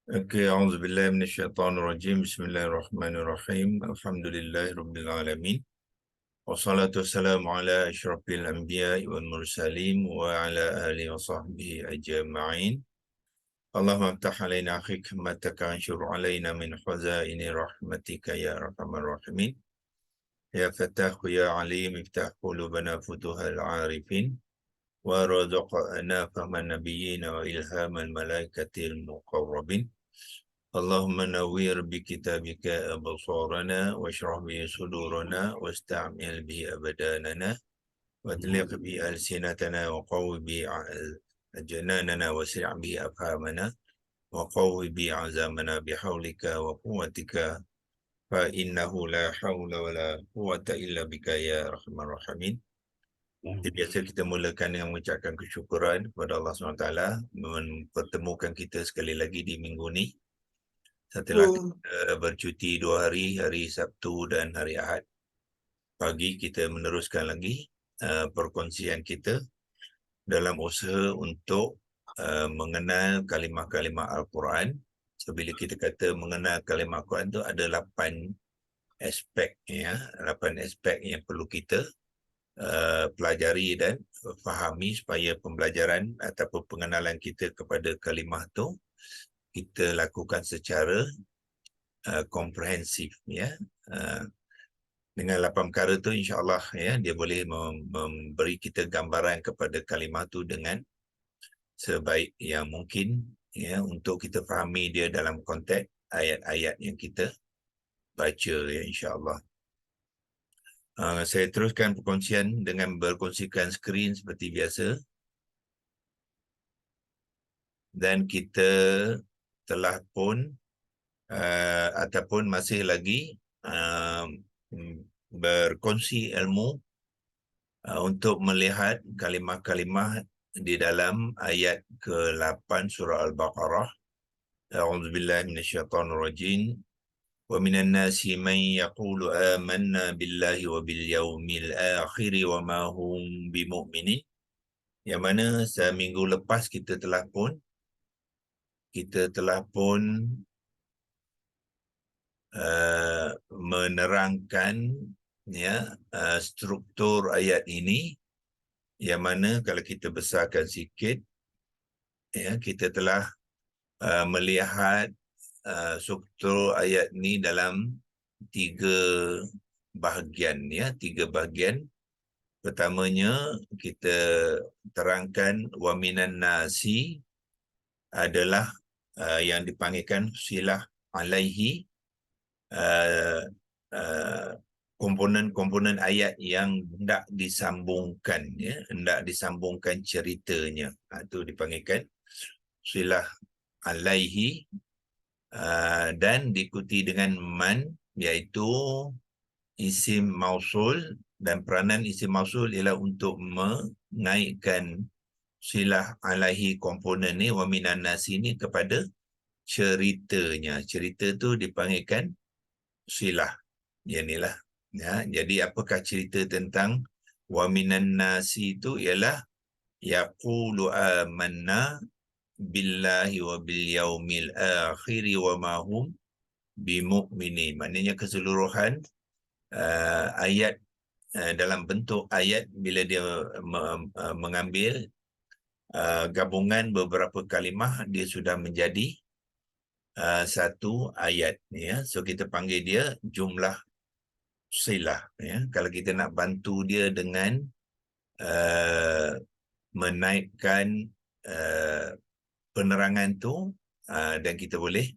Okey, auzubillahi minasyaitonirrajim. Bismillahirrahmanirrahim. Alhamdulillahirabbil alamin. Wassalatu wassalamu ala asyrafil anbiya'i wal mursalin wa ala alihi wa sahbihi ajma'in. Allahumma aftah alaina hikmataka anshur alaina min khazaini rahmatika ya arhamar rahimin. Ya Fattah ya Alim iftah qulubana futuhal arifin wa razaqna fahman nabiyyin wa ilhamal malaikatil muqarrabin. اللهم نوّر بكتابك أبصارنا واشرح به صدورنا واستعمل به أبداننا واطلق به ألسنتنا وقوي به جناننا وسرع به أفهامنا وقوي به عزامنا بحولك وقوتك فإنه لا حول ولا قوة إلا بك يا أرحم الراحمين. Jadi biasa kita mulakan dengan mengucapkan kesyukuran kepada Allah SWT mempertemukan kita sekali lagi di minggu ni setelah kita bercuti 2 hari, hari Sabtu dan hari Ahad. Pagi kita meneruskan lagi perkongsian kita dalam usaha untuk mengenal kalimah-kalimah Al-Quran. So, bila kita kata mengenal kalimah Al-Quran tu ada 8 aspek, ya, 8 aspek yang perlu kita pelajari dan fahami supaya pembelajaran ataupun pengenalan kita kepada kalimah tu kita lakukan secara komprehensif, ya. Dengan 8 perkara tu insya-Allah, ya, dia boleh memberi kita gambaran kepada kalimah tu dengan sebaik yang mungkin, ya, untuk kita fahami dia dalam konteks ayat-ayat yang kita baca, ya, insya-Allah. Saya teruskan perkongsian dengan berkongsikan skrin seperti biasa. Dan kita telah pun ataupun masih lagi berkongsi ilmu untuk melihat kalimah-kalimah di dalam ayat ke-8 surah Al-Baqarah. A'udzubillahi minasyaitonirrajim. Wa minan nasi man yaqulu amanna billahi wa bil yaumil akhir wa ma hum bimu'minin. Yang mana seminggu lepas kita telah pun menerangkan, ya, struktur ayat ini, yang mana kalau kita besarkan sikit, ya, kita telah melihat struktur ayat ini dalam 3 bahagian, ya, 3 bahagian. Pertamanya kita terangkan wa minan nasi adalah yang dipanggilkan silah alaihi, komponen-komponen ayat yang hendak disambungkan, ya, hendak disambungkan ceritanya. Itu dipanggilkan silah alaihi, dan diikuti dengan man, iaitu isim mausul, dan peranan isim mausul ialah untuk mengaitkan silah alaihi komponen ni wa minan nasi ni kepada ceritanya. Cerita tu dipanggilkan silah. Inilah, ya. Jadi apakah cerita tentang wa minan nasi itu ialah yaqulu amanna billahi wa bil yaumil akhir wa ma hum bimu'minin. Maknanya keseluruhan ayat dalam bentuk ayat bila dia mengambil gabungan beberapa kalimah, dia sudah menjadi satu ayat, ya. So kita panggil dia jumlah silah, ya. Kalau kita nak bantu dia dengan menaikkan penerangan tu, dan kita boleh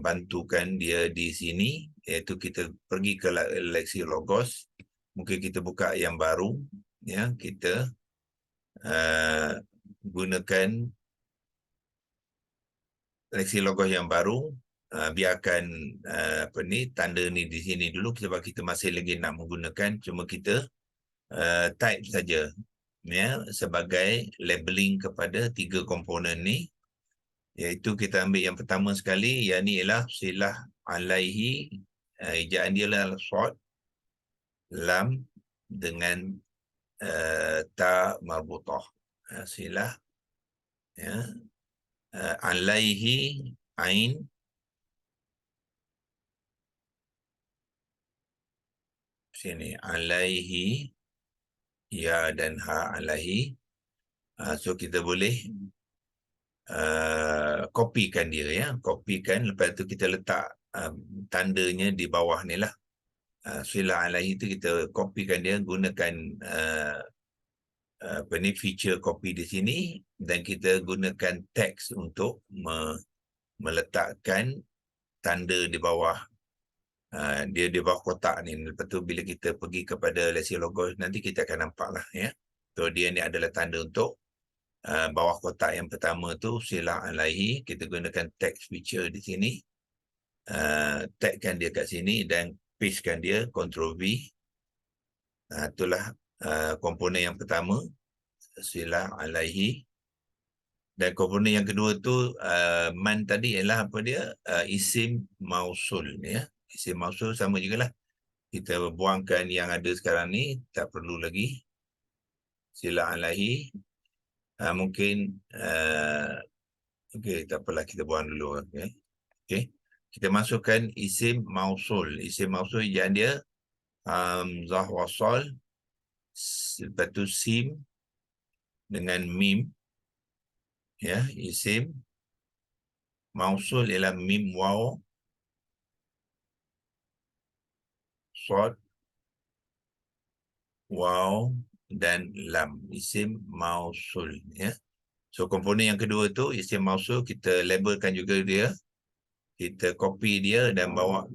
bantukan dia di sini, iaitu kita pergi ke leksi logos. Mungkin kita buka yang baru, ya, kita gunakan leksi logos yang baru. Biarkan tanda ni di sini dulu sebab kita masih lagi nak menggunakan, cuma kita type saja, ya, sebagai labeling kepada 3 komponen ni, iaitu kita ambil yang pertama sekali, yang ni ialah silah alaihi. Ejaan dia lah short, lam dengan ta marbutah. Silah, ya, alaihi Ain, sini alaihi, ya dan ha alaihi. So kita boleh kopikan dia ya, kopikan, lepas tu kita letak tandanya di bawah ni lah. Silah alaihi tu kita kopikan dia, gunakan apa ni, feature copy di sini, dan kita gunakan teks untuk meletakkan tanda di bawah dia di bawah kotak ni. Lepas tu bila kita pergi kepada Lexi Logos nanti kita akan nampak lah ya. So dia ni adalah tanda untuk bawah kotak yang pertama tu silah alaihi, kita gunakan text feature di sini, tagkan dia kat sini dan pastekan dia, Ctrl V. Itulah komponen yang pertama, silah alaihi. Dan komponen yang kedua tu man tadi ialah apa dia, isim mausul ya. Isim mausul sama jugalah, kita buangkan yang ada sekarang ni, tak perlu lagi silah alaihi. Mungkin okey, tak apalah, kita buang dulu. Okey, kita masukkan isim mausul. Isim mausul yang dia hamzah wasal, lepas tu sim dengan mim ya. Isim mausul ialah mim waw sad waw dan lam, isim mausul ya. So komponen yang kedua tu isim mausul, kita labelkan juga dia, kita copy dia dan bawa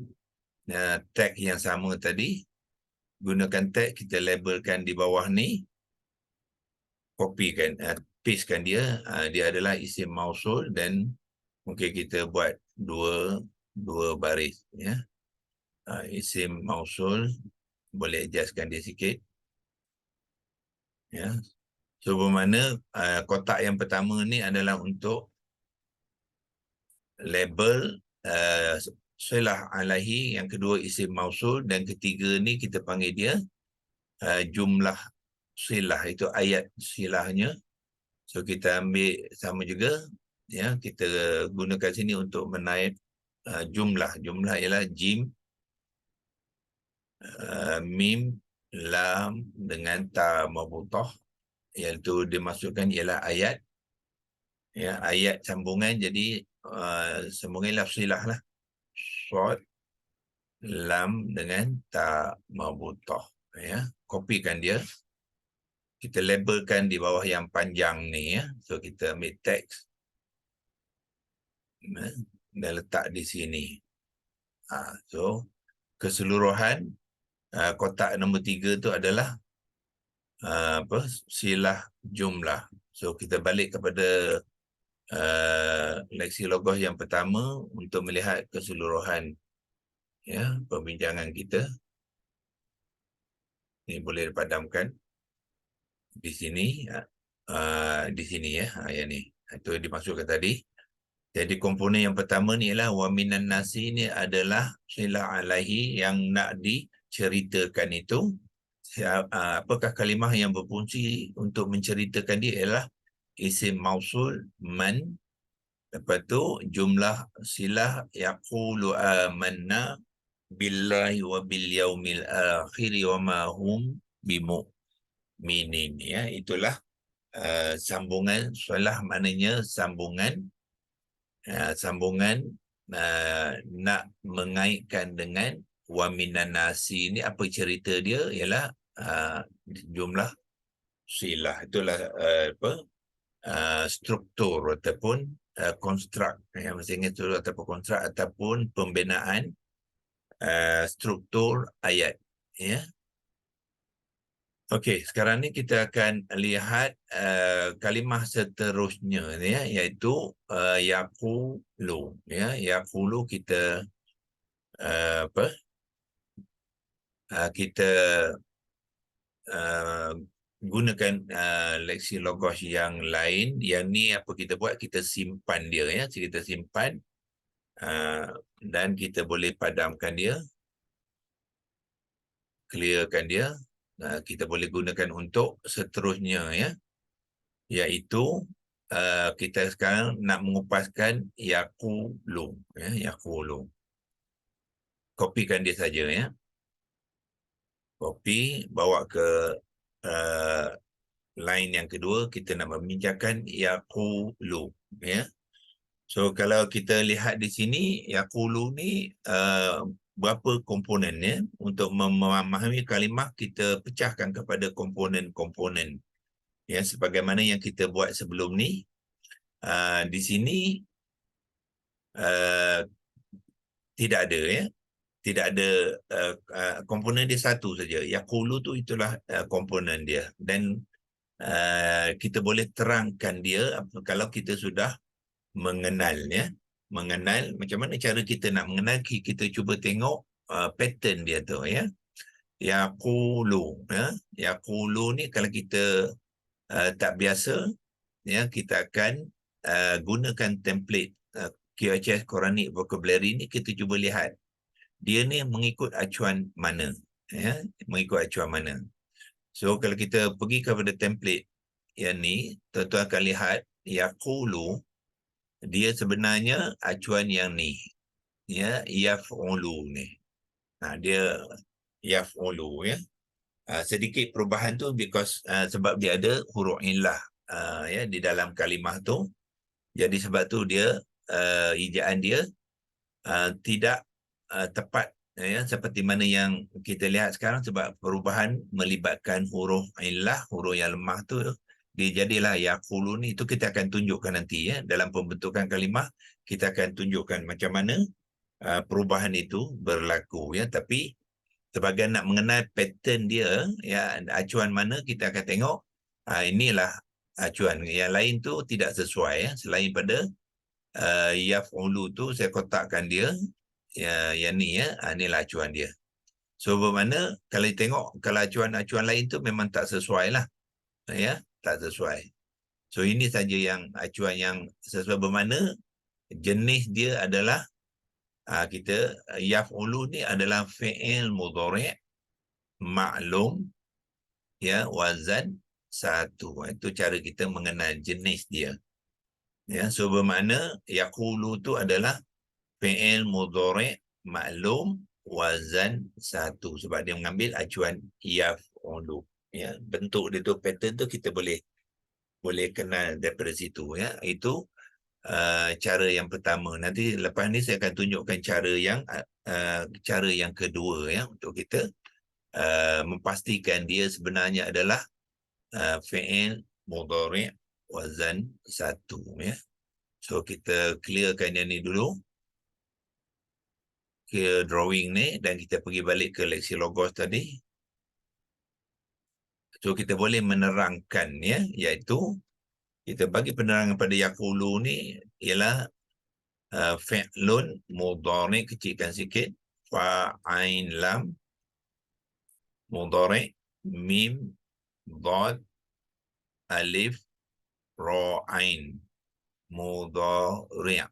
tag yang sama tadi, gunakan tag, kita labelkan di bawah ni, copykan, pastekan dia, dia adalah isim mausul, dan mungkin kita buat dua baris ya. Isim mausul, boleh adjustkan dia sikit ya. So bermakna kotak yang pertama ni adalah untuk label silah alaihi, yang kedua isim mausul, dan ketiga ni kita panggil dia jumlah silah, itu ayat silahnya. So kita ambil sama juga ya, kita gunakan sini untuk menaip jumlah ialah jim, mim, lam dengan ta marbutah, iaitu dimasukkan ialah ayat ya, ayat sambungan. Jadi sambungan silah lah, sad, lam dengan ta marbutah ya. Kopikan dia, kita labelkan di bawah yang panjang ni ya. So kita ambil teks dan letak di sini. So keseluruhan kotak nombor 3 tu adalah silah jumlah. So kita balik kepada leksi logos yang pertama untuk melihat keseluruhan ya perbincangan kita. Ini boleh dipadamkan di sini, di sini ya, yang ni itu dimasukkan tadi. Jadi komponen yang pertama ni ialah wa minan nasi, ni adalah silah alaihi yang nak diceritakan itu. Apakah kalimah yang berfungsi untuk menceritakan dia ialah isim mausul man, lepas tu jumlah silah yaqulu amanna billahi wa bil yaumil akhir wa ma hum bimu'minin ya. Itulah sambungan silah, maknanya sambungan nak mengaitkan dengan wa minan nasi ni. Apa cerita dia ialah jumlah silah. Itulah struktur ataupun konstruk ya, mesti ingat struktur ataupun konstruk ataupun pembinaan struktur ayat ya. Okey, sekarang ni kita akan lihat kalimah seterusnya ya, iaitu yaqulu ya. Yaqulu kita kita gunakan leksi logos yang lain. Yang ni apa kita buat, kita simpan dia ya, kita simpan dan kita boleh padamkan dia, clearkan dia. Kita boleh gunakan untuk seterusnya ya, iaitu kita sekarang nak mengupaskan yaqulu, ya, yaqulu. Kopikan dia saja, ya. Copy, bawa ke uh, line yang kedua, kita nak membincangkan yaqulu, ya. So kalau kita lihat di sini, yaqulu ni berapa komponennya. Untuk memahami kalimah, kita pecahkan kepada komponen-komponen, ya, sebagaimana yang kita buat sebelum ni. Di sini tidak ada, ya, tidak ada komponen dia satu saja. Yaqulu tu itulah komponen dia, dan kita boleh terangkan dia kalau kita sudah mengenal, ya. Mengenal, macam mana cara kita nak mengenal, kita cuba tengok pattern dia tu, ya. Yaqulu, ya. Yaqulu ni kalau kita tak biasa, ya, kita akan gunakan template QHS Quranic Vocabulary ni. Kita cuba lihat dia ni mengikut acuan mana, ya, mengikut acuan mana. So kalau kita pergi kepada template yang ni, tuan-tuan akan lihat yaqulu dia sebenarnya acuan yang ni, ya, yaf'ulu ni. Dia yaf'ulu, ya. Sedikit perubahan tu because sebab dia ada huruf illah ya di dalam kalimah tu. Jadi sebab tu dia ejaan dia tidak tepat, ya, seperti mana yang kita lihat sekarang, sebab perubahan melibatkan huruf illah, huruf yang lemah tu, dia jadilah yaqulu ni. Itu kita akan tunjukkan nanti, ya, dalam pembentukan kalimah kita akan tunjukkan macam mana perubahan itu berlaku, ya. Tapi sebagai nak mengenal pattern dia, ya, acuan mana, kita akan tengok inilah acuan. Yang lain tu tidak sesuai, ya. Selain pada yaf'ulu tu saya kotakkan dia, ya, yang ni, ya, inilah acuan dia. So bermakna kalau tengok, kalau acuan-acuan lain tu memang tak sesuai lah, ya, tak sesuai. So ini saja yang acuan yang sesuai, bermakna jenis dia adalah kita yaf'ulu ni adalah fi'il mudhari' maklum, ya, wazan satu. Itu cara kita mengenal jenis dia, ya. So bermakna yaqulu tu adalah fi'il mudhari' maklum wazan satu, sebab dia mengambil acuan yaf'ulu, ya. Bentuk dia tu, pattern tu kita boleh kenal daripada situ, ya. Itu cara yang pertama. Nanti lepas ni saya akan tunjukkan cara yang kedua, ya, untuk kita memastikan dia sebenarnya adalah fi'il mudhari' wazan satu, ya. So kita clearkan yang ni dulu, clear drawing ni, dan kita pergi balik ke leksi logos tadi. So kita boleh menerangkan, ya, iaitu kita bagi penerangan pada yaqulu ni ialah fi'lun mudhari', kecilkan sikit, fa'ain lam mudhari' mim dhad alif ra ain mudhari'.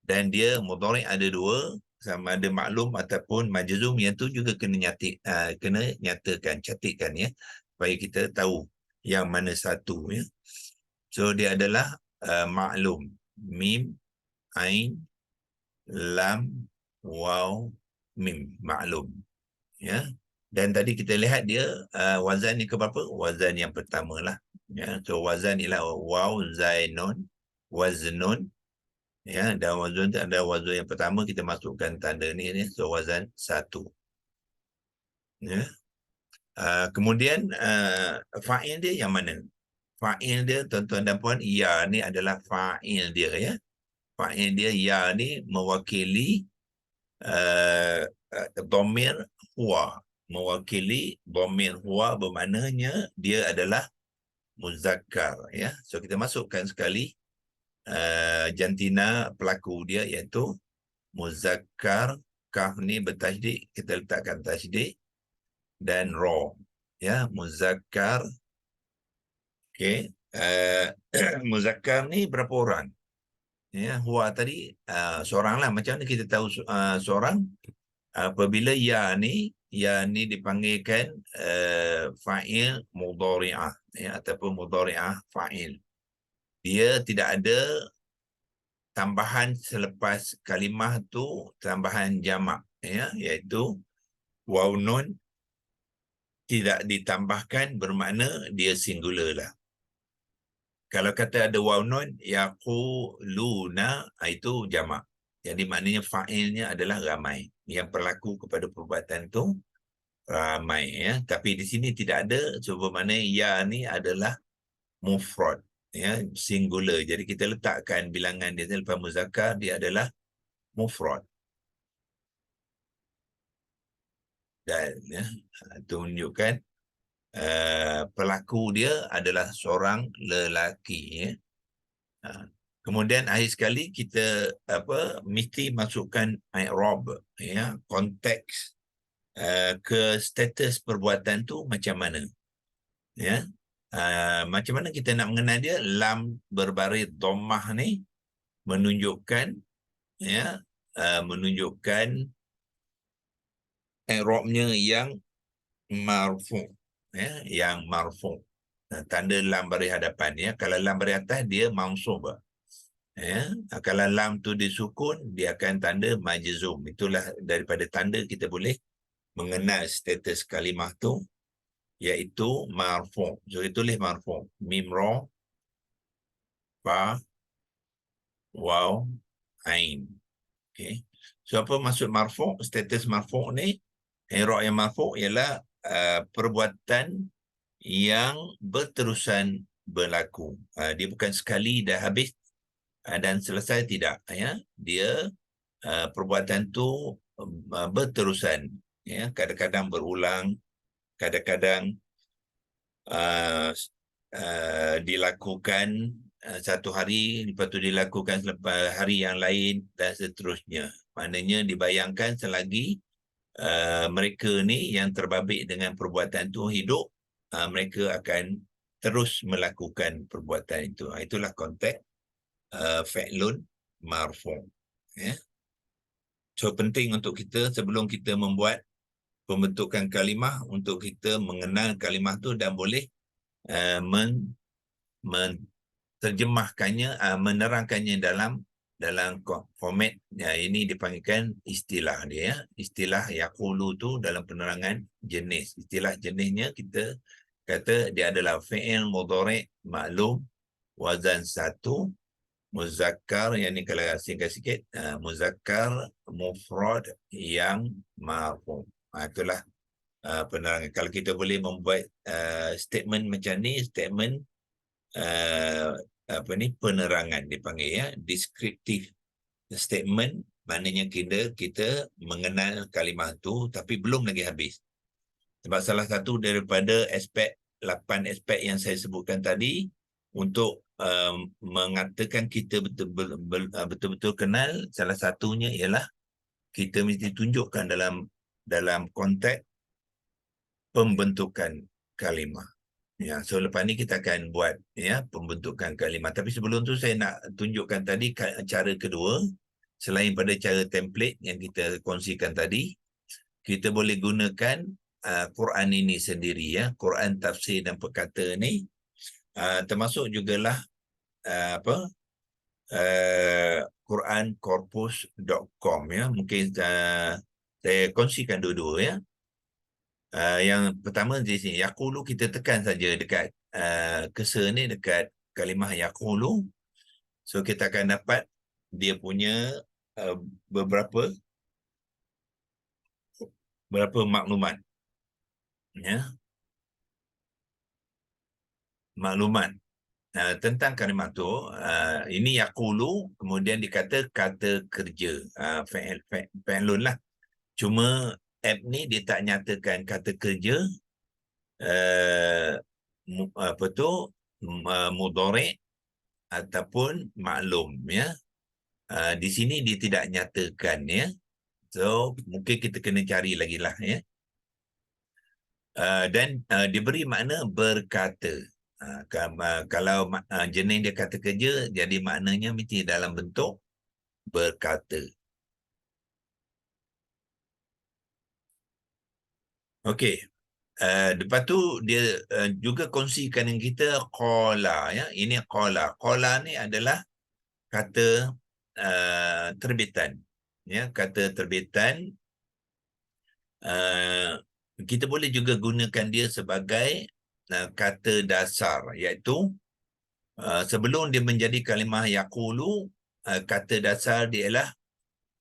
Dan dia mudhari' ada dua, sama ada maklum ataupun majzum. Yang tu juga kena nyatakan, catatkan, ya, supaya kita tahu yang mana satu, ya. So dia adalah maklum, mim ain lam waw mim, maklum, ya. Dan tadi kita lihat dia wazan ni ke berapa? Wazan yang pertama lah, ya. So wazan ialah waw zainun waznun, ya. Dan wazan tu ada wazan yang pertama, kita masukkan tanda ni, ya. So wazan satu, ya. Kemudian fa'il dia yang mana? Fa'il dia, tuan-tuan dan puan, ya ni adalah fa'il dia, ya. Fa'il dia, ya ni mewakili dhamir huwa, mewakili dhamir huwa, bermaknanya dia adalah muzakkar, ya. So kita masukkan sekali jantina pelaku dia, iaitu muzakkar. Kaf ni bertajdid, kita letakkan tajdid, dan ra, ya, muzakkar. Okey, muzakkar ni berapa orang? Ya, huwa tadi seorang lah. Macam mana kita tahu seorang? Apabila ya ni dipanggilkan fa'il mudhari'ah, ya, ataupun mudhari'ah fa'il. Dia tidak ada tambahan selepas kalimah tu, tambahan jamak, ya, iaitu waw nun tidak ditambahkan, bermakna dia singular lah. Kalau kata ada waw nun, yaquluna, itu jamak. Jadi maknanya fa'ilnya adalah ramai. Yang berlaku kepada perbuatan tu ramai, ya. Tapi di sini tidak ada, so bermakna ya ni adalah mufrad, ya, singular. Jadi kita letakkan bilangan dia lepas muzakkar, dia adalah mufrad. Dan ya, itu menunjukkan pelaku dia adalah seorang lelaki, ya. Kemudian akhir sekali kita mesti masukkan i'rab, ya, konteks ke status perbuatan tu macam mana, ya. Macam mana kita nak mengenal dia? Lam berbaris dhammah ni menunjukkan, ya, menunjukkan i'rabnya yang marfu, ya, yang marfu. Tanda lam baris hadapan, ya. Kalau lam baris atas dia mansub, ya. Kalau lam tu disukun, dia akan tanda majzum. Itulah daripada tanda kita boleh mengenal status kalimah tu, iaitu marfu. So tulis marfu, mim ra fa waw ain. Okey. So apa maksud marfu? Status marfu ni, i'rab yang marfu ialah perbuatan yang berterusan berlaku. Dia bukan sekali dah habis dan selesai, tidak, ya. Dia perbuatan tu berterusan, ya. Kadang-kadang berulang, kadang-kadang dilakukan satu hari, lepas tu dilakukan selepas hari yang lain dan seterusnya. Maknanya dibayangkan selagi mereka ni yang terbabit dengan perbuatan tu hidup, mereka akan terus melakukan perbuatan itu. Itulah konteks fi'lun marfu', ya. So penting untuk kita sebelum kita membuat pembentukan kalimah, untuk kita mengenal kalimah tu dan boleh menterjemahkannya, menerangkannya dalam format, ya. Ini dipanggilkan istilah dia, ya. Istilah yaqulu tu dalam penerangan jenis. Istilah jenisnya kita kata dia adalah fi'il mudhari' maklum, wazan 1, muzakkar, yang ni kalau singkat sikit, muzakkar mufrad yang marfu'. Itulah penerangan. Kalau kita boleh membuat statement macam ni, statement penerangan dipanggil, ya, descriptive statement, maknanya kita mengenal kalimah tu tapi belum lagi habis. Sebab salah satu daripada 8 aspek yang saya sebutkan tadi untuk mengatakan kita betul-betul kenal, salah satunya ialah kita mesti tunjukkan dalam konteks pembentukan kalimah. Ya, so lepas ni kita akan buat, ya, pembentukan kalimah. Tapi sebelum tu saya nak tunjukkan tadi cara kedua. Selain pada cara template yang kita kongsikan tadi, kita boleh gunakan Quran ini sendiri, ya. Quran tafsir dan perkata ni termasuk jugalah qurancorpus.com, ya. Mungkin saya kongsikan dua-dua, ya. Yang pertama di sini, yaqulu, kita tekan saja dekat cursor ni, dekat kalimah yaqulu. So kita akan dapat dia punya beberapa maklumat, ya. Maklumat tentang kalimah tu. Ini yaqulu, kemudian dikata kata kerja, fi'lun lah. Cuma app ni dia tak nyatakan kata kerja mudhari' ataupun maklum, ya. Di sini dia tidak nyatakan, ya. So mungkin kita kena cari lagi lah, ya. Dan diberi makna berkata. Kalau jenis dia kata kerja, jadi maknanya mesti dalam bentuk berkata. Okey. Lepas tu dia juga kongsikan dengan kita qala, ya. Ini qala. Qala ni adalah kata terbitan. Ya, kata terbitan. Kita boleh juga gunakan dia sebagai kata dasar, iaitu sebelum dia menjadi kalimah yaqulu, kata dasar dia ialah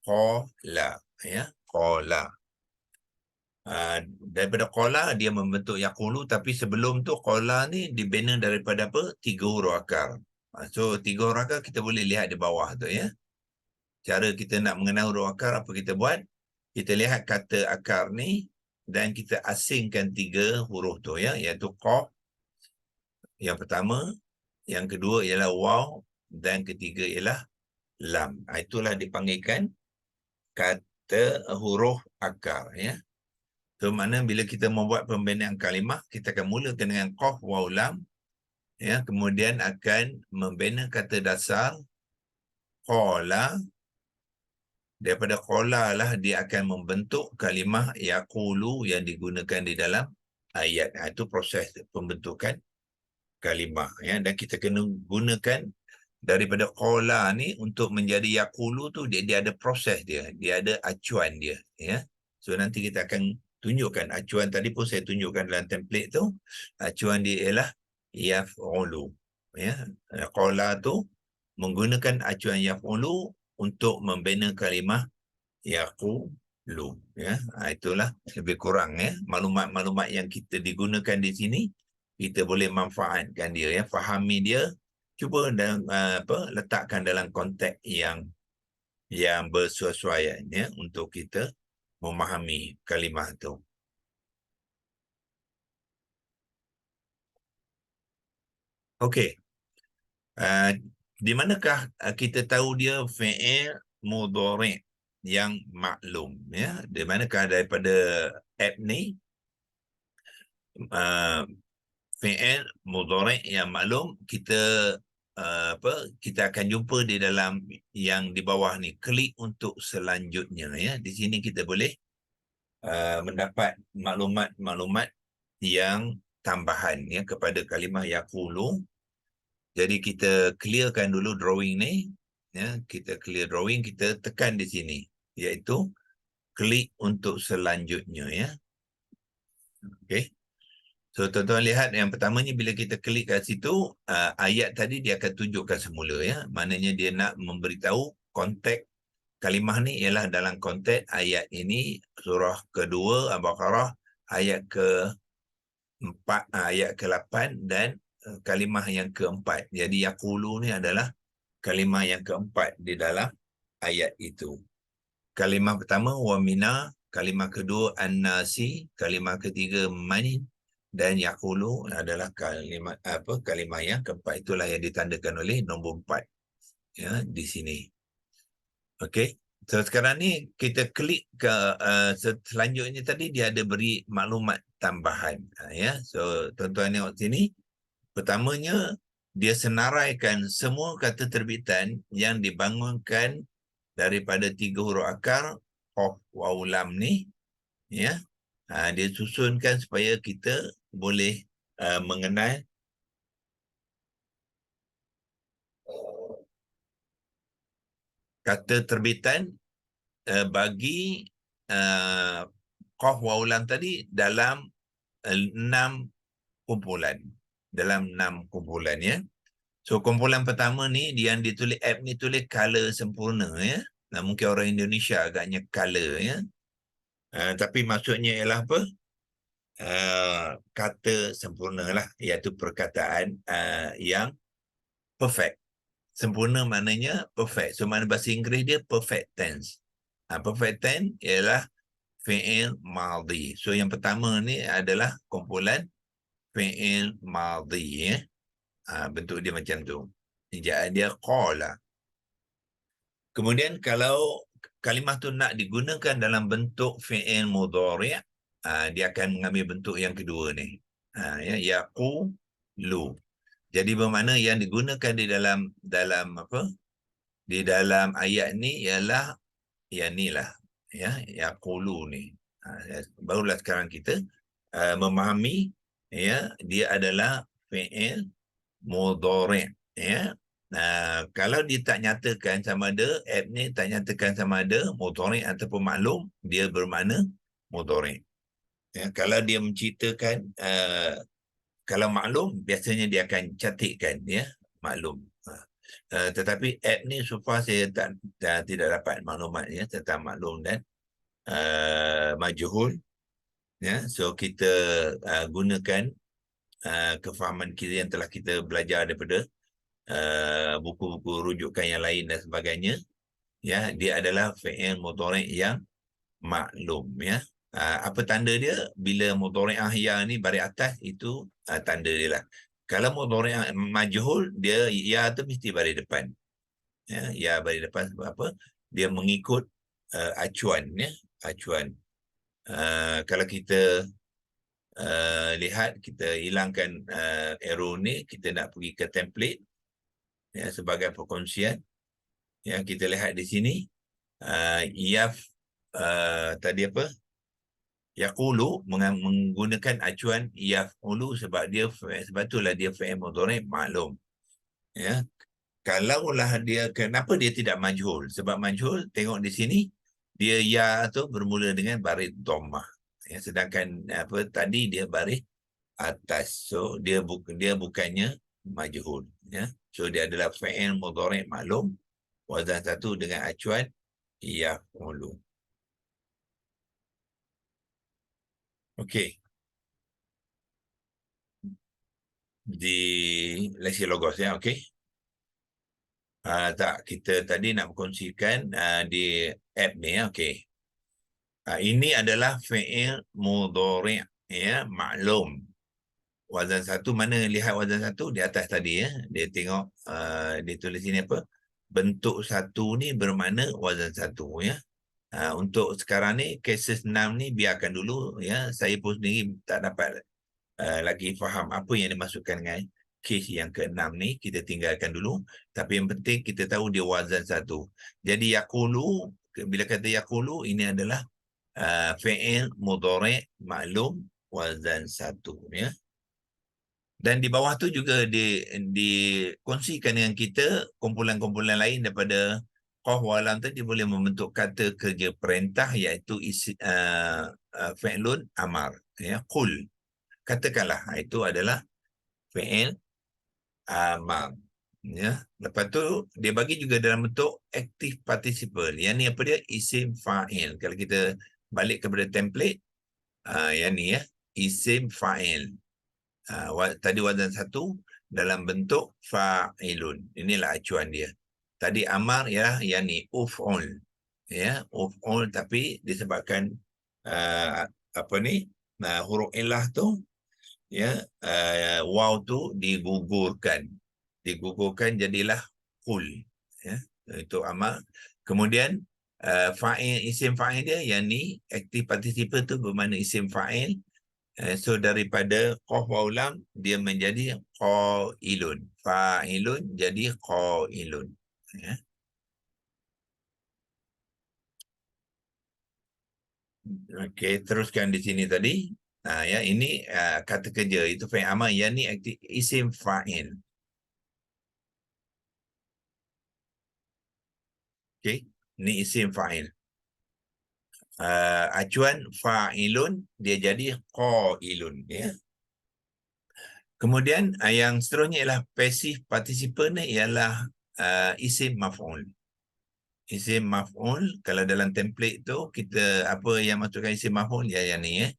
qala, ya, qala. Daripada qala dia membentuk yaqulu, tapi sebelum tu qala ni dibina daripada apa? 3 huruf akar. So 3 huruf akar kita boleh lihat di bawah tu, ya. Cara kita nak mengenal huruf akar, apa kita buat? Kita lihat kata akar ni dan kita asingkan 3 huruf tu, ya, iaitu qaf yang pertama, yang kedua ialah waw, dan ketiga ialah lam. Itulah dipanggilkan kata huruf akar, ya. So mana bila kita membuat pembinaan kalimah, kita akan mulakan dengan qaf, waw, lam, ya, kemudian akan membina kata dasar qala. Daripada qala lah dia akan membentuk kalimah yaqulu yang digunakan di dalam ayat. Itu proses pembentukan kalimah, ya. Dan kita kena gunakan daripada qala ni untuk menjadi yaqulu tu, dia ada proses dia ada acuan dia, ya. So nanti kita akan tunjukkan acuan. Tadi pun saya tunjukkan dalam template tu. Acuan dia ialah yaf'ulu, ya. Qala tu menggunakan acuan yaf'ulu untuk membina kalimah yaqulu, ya. Itulah lebih kurang, ya, maklumat-maklumat yang kita digunakan di sini. Kita boleh manfaatkan dia, ya, fahami dia, cuba dan letakkan dalam konteks yang bersesuaian, ya, untuk kita memahami kalimah tu. Okey. Di manakah kita tahu dia fi'il mudhari' yang maklum, ya? Di manakah daripada app ni fi'il mudhari' yang maklum kita akan jumpa di dalam yang di bawah ni, klik untuk selanjutnya, ya. Di sini kita boleh mendapat maklumat-maklumat yang tambahan, ya, kepada kalimah yaqulu. Jadi kita clearkan dulu drawing ni, ya. Kita clear drawing, kita tekan di sini, iaitu klik untuk selanjutnya, ya. Okey. So tuan-tuan lihat yang pertamanya, bila kita klik kat situ, ayat tadi dia akan tunjukkan semula, ya. Maknanya dia nak memberitahu konteks kalimah ni ialah dalam konteks ayat ini, surah kedua Al-Baqarah, ayat ke-4, ayat ke-8 dan kalimah yang ke-4. Jadi yaqulu ni adalah kalimah yang ke-4 di dalam ayat itu. Kalimah pertama wamina, kalimah kedua an-nasi, kalimah ketiga manin, dan yaqulu adalah kalimah yang ke-4. Itulah yang ditandakan oleh nombor 4, ya, di sini. Okey. So sekarang ni kita klik ke selanjutnya. Tadi dia ada beri maklumat tambahan, ya. So tuan-tuan tengok sini. Pertamanya dia senaraikan semua kata terbitan yang dibangunkan daripada 3 huruf akar qaf, waw, lam ni, ya. Dia susunkan supaya kita boleh mengenal kata terbitan bagi qaf, waw, lam tadi dalam 6 kumpulan. Dalam 6 kumpulan, ya. So kumpulan pertama ni yang ditulis app ni, tulis color sempurna, ya. Mungkin orang Indonesia agaknya color, ya. Tapi maksudnya ialah apa? Kata sempurna lah, iaitu perkataan yang perfect. Sempurna maknanya perfect. So mana bahasa Inggeris dia perfect tense. Perfect tense ialah fi'il madhi. So yang pertama ni adalah kumpulan fi'il madhi, ya. Bentuk dia macam tu. Ejaan dia qala. Kemudian kalau kalimah tu nak digunakan dalam bentuk fi'il mudhari', dia akan mengambil bentuk yang kedua ni. Ya, yaqulu. Jadi bermakna yang digunakan di dalam apa? Di dalam ayat ni ialah yang ni lah, ya, yaqulu ni. Barulah sekarang kita memahami, ya, dia adalah fi'il mudhari', ya. Kalau dia tak nyatakan sama ada, app ni tak nyatakan sama ada mudhari' ataupun maklum, dia bermakna mudhari'. Ya, kalau dia menceritakan kalau maklum, biasanya dia akan catikkan, ya, maklum. Tetapi app ni so far saya tidak dapat maklumatnya tentang maklum dan majhul, ya. So kita gunakan kefahaman kita yang telah kita belajar daripada buku-buku rujukan yang lain dan sebagainya, ya. Dia adalah fi'il mudhari' yang maklum, ya. Apa tanda dia? Bila mudhari'ah ya ni baris atas, itu tanda dia lah. Kalau mudhari'ah majhul, dia ya tu mesti baris depan, ya. Ya baris depan sebab apa? Dia mengikut acuan, ya, acuan. Kalau kita lihat, kita hilangkan arrow ni, kita nak pergi ke template, ya, sebagai perkongsian, ya. Kita lihat di sini tadi apa, yaqulu menggunakan acuan yaf'ulu sebab itulah dia fi'il mudhari' maklum, ya. Kalaulah dia, kenapa dia tidak majhul? Sebab majhul, tengok di sini, dia ya tu bermula dengan baris dhammah, ya, sedangkan apa tadi dia baris atas. So dia bukannya majhul, ya. So dia adalah fi'il mudhari' maklum, wazan satu dengan acuan yaf'ulu. Okey. Di Lexilogos, ya, okey. Tak, kita tadi nak berkongsikan di app ni, ya, okey. Ini adalah fi'il mudhari', ya, maklum. Wazan satu, mana lihat wazan satu di atas tadi, ya. Dia tengok dia tulis sini apa? Bentuk satu ni bermakna wazan satu, ya. Untuk sekarang ni, cases 6 ni biarkan dulu, ya. Saya pun sendiri tak dapat lagi faham apa yang dimasukkan dengan kes yang ke-6 ni, kita tinggalkan dulu. Tapi yang penting kita tahu dia wazan satu. Jadi yaqulu, bila kata yaqulu, ini adalah fi'il mudhari' maklum wazan satu, ya. Dan di bawah tu juga dikongsikan dengan kita kumpulan-kumpulan lain daripada qaf wa lam tadi boleh membentuk kata kerja perintah, iaitu fi'lun amar, ya. Qul, katakanlah, itu adalah fi'il amar, ya. Lepas tu dia bagi juga dalam bentuk active participle. Yang ni apa dia? Isim fa'il. Kalau kita balik kepada template, yang ni, ya, isim fa'il. Tadi wazan satu dalam bentuk fa'ilun. Inilah acuan dia. Tadi amar, ya, yang ni uf'ul, ya, uf'ul, tapi disebabkan apa ni, huruf illah tu, ya, waw tu digugurkan jadilah qul, ya. Itu amar. Kemudian fa'il, isim fa'il dia yang ni active participle tu bermakna isim fa'il. So daripada qaf waw lam dia menjadi qailun, fa'ilun jadi qailun, ya. Okey, teruskan di sini tadi. Ya, ini kata kerja, itu fa'il amar, yang ni isim fa'il. Okey, ni isim fa'il. Acuan fa'ilun dia jadi qailun, ya. Kemudian yang seterusnya ialah passive participle ni ialah isim maf'ul. Isim maf'ul, kalau dalam template tu kita apa yang masukkan isim maf'ul, ya, yang ni, ya.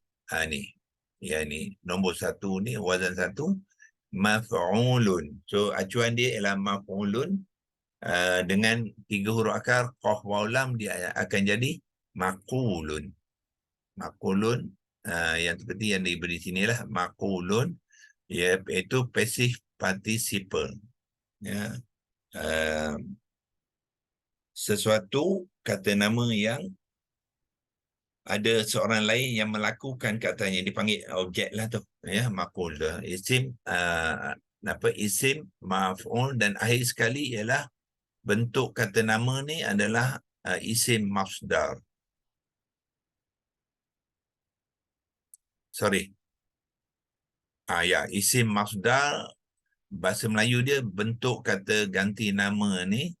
Ni. Ya, ni nombor satu ni, wazan satu, maf'ulun. So acuan dia ialah maf'ulun, dengan 3 huruf akar qaf waw lam, dia akan jadi maqulun. Maqulun, yang seperti yang diberi sinilah maqulun, ya, iaitu passive participle, ya. Sesuatu kata nama yang ada seorang lain yang melakukan katanya, dipanggil objek lah tu, ya, maqul tu. Isim isim maf'ul, dan akhir sekali ialah bentuk kata nama ni adalah isim masdar. Sorry, Ya, isim masdar bahasa Melayu dia bentuk kata ganti nama ni,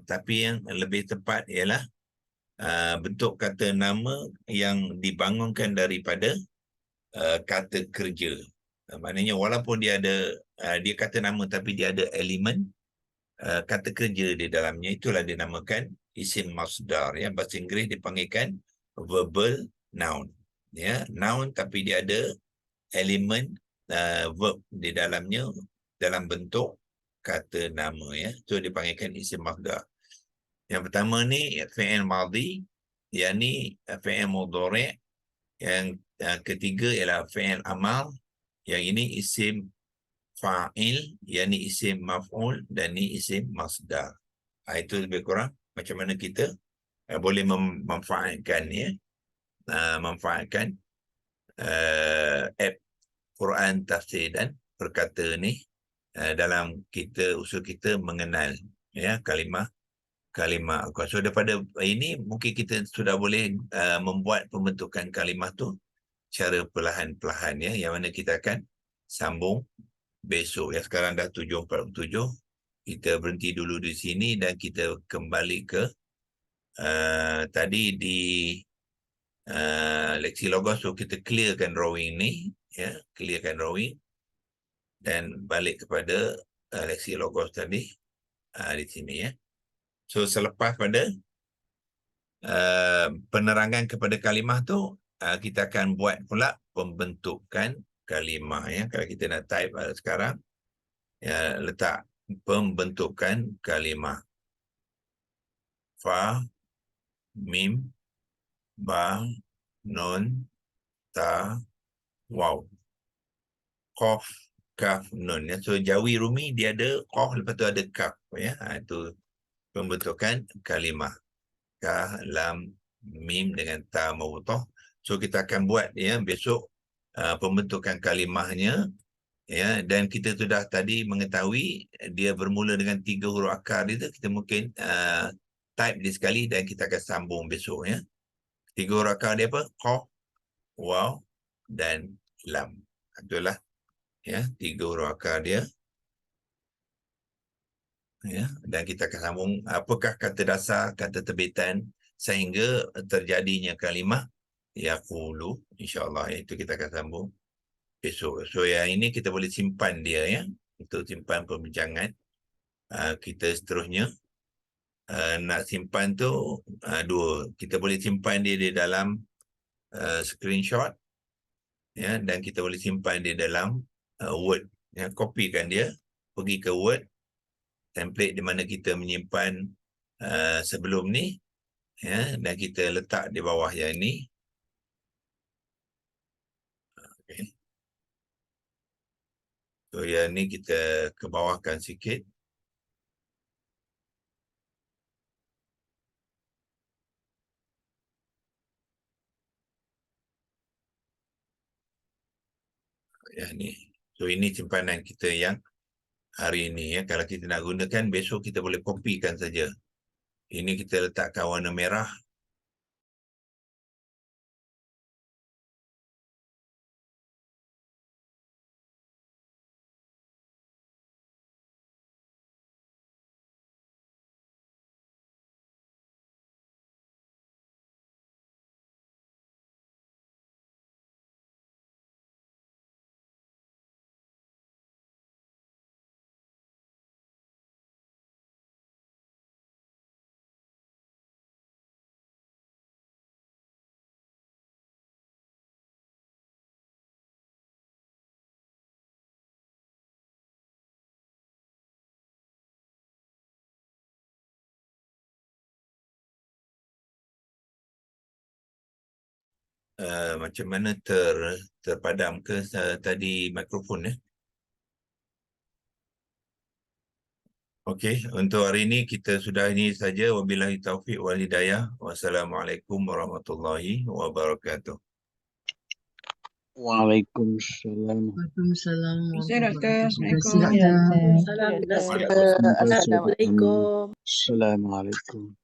tapi yang lebih tepat ialah bentuk kata nama yang dibangunkan daripada kata kerja. Maknanya walaupun dia ada dia kata nama tapi dia ada elemen kata kerja di dalamnya, itulah dinamakan isim masdar. Ya, bahasa Inggeris dipanggilkan verbal noun. Ya, noun tapi dia ada elemen verb di dalamnya dalam bentuk kata nama. Ya, itu dipanggilkan isim masdar. Yang pertama ni fi'il madhi, yang ni fi'il mudhari'. Yang ketiga ialah fi'il amal. Yang ini isim fa'il, yang ni isim maf'ul, dan ni isim masdar. Itu lebih kurang macam mana kita boleh memanfaatkan manfaatkan app Quran tafsir dan perkata ni dalam kita usul kita mengenal kalimah Al-Quran. So daripada ini mungkin kita sudah boleh membuat pembentukan kalimah tu secara perlahan-perlahan, yang mana kita akan sambung besok. Sekarang dah 7.47, kita berhenti dulu di sini dan kita kembali ke tadi di leksi logos. So kita clearkan drawing ni, clearkan drawing dan balik kepada leksi logos tadi di sini. So selepas pada penerangan kepada kalimah tu, kita akan buat pula pembentukan kalimah. Kalau kita nak type sekarang, letak pembentukan kalimah. Fa, mim, ba, nun, ta, waw. Qaf, kaf, nun. So Jawi Rumi dia ada qaf, lepas tu ada kaf. Itu pembentukan kalimah. Ka, lam, mim dengan ta mawutoh. So kita akan buat besok pembentukan kalimahnya. Dan kita sudah tadi mengetahui dia bermula dengan 3 huruf akar itu. Kita mungkin type dia sekali dan kita akan sambung besok. 3 huruf akar dia apa? Qaf, waw dan lam. Itulah 3 huruf akar dia. Dan kita akan sambung apakah kata dasar, kata terbitan sehingga terjadinya kalimah yaqulu, insya-Allah. Itu kita akan sambung besok. So yang ini kita boleh simpan dia untuk simpan perbincangan kita seterusnya. Nak simpan tu dua, kita boleh simpan dia di dalam screenshot, dan kita boleh simpan dia dalam Word. Kopikan dia, pergi ke Word, template di mana kita menyimpan sebelum ni, dan kita letak di bawah yang ni. Okay. So yang ni kita ke bawahkan sikit. Yang ni. So ini simpanan kita yang hari ini. Kalau kita nak gunakan besok, kita boleh kopikan saja. Ini kita letakkan warna merah. Macam mana terpadam ke tadi mikrofon Okey, untuk hari ini kita sudah ini saja. Wabillahi taufiq wal hidayah. Wassalamualaikum warahmatullahi wabarakatuh. Waalaikumsalam. Waalaikumsalam. Assalamualaikum. Assalamualaikum. Assalamualaikum.